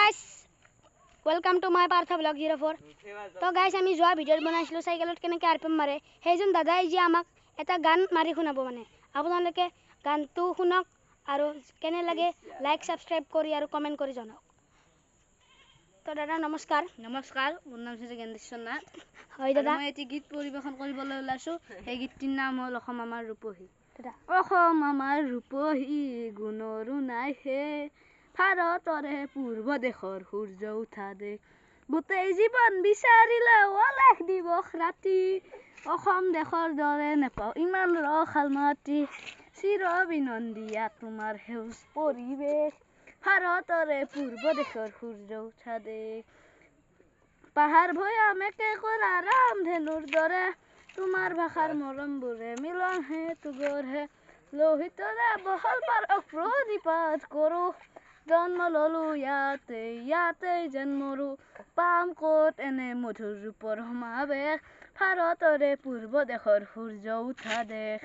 guys, welcome to my Partha Vlog 04. তো guys আমি যোৱা ভিডিঅ' বনাইছিলো সাইকেলত কেনেকৈ আৰপিএম মাৰে সেইজন দাদাই যে আমাক এটা গান মাৰি শুনাব মানে আপোনালোকে গানটো শুনক আৰু কেনে লাগে লাইক সাবস্ক্ৰাইব কৰি আৰু কমেন্ট কৰি জনাওক তো দাদা নমস্কাৰ মোৰ নাম হৈছে জ্ঞানেশ্বৰ নাথ হয় দাদা মই এটি গীত পৰিবেশন কৰিবলৈ ওলাইছো এই গীতটিৰ নাম হ'ল অসম আমাৰ ৰূপহী অসম আমাৰ ৰূপহী গুণৰো নাই হে ভাৰতৰে পূৰ্ব দেশৰ সূৰ্য উঠা দেশ গোটেই জীৱন বিচাৰিলে অলেখ দিৱস ৰাতি অসম দেশৰ দৰে নেপাওঁ ইমান ৰসাল মাটি চিৰ বিনন্দিয়া তোমাৰ সেউজ পৰিৱেশ ভাৰতৰে পূৰ্ব দেশৰ সূৰ্য উঠা দেশ পাহাৰ ভৈয়াম একে কৰা ৰামধেনুৰ দৰে তোমাৰ ভাষাৰ মৰমবোৰে মিলন হে তুগৰ হে লোহিতৰে বহল পাৰক প্ৰতিপাত কৰো জন্ম ললো ইয়াতে যেন মৰো পাম ক'ত এনে মধুৰ ৰূপৰ সমাৱেশ ভাৰতৰে পূৰ্ব দেশৰ সূৰ্য উঠা দেশ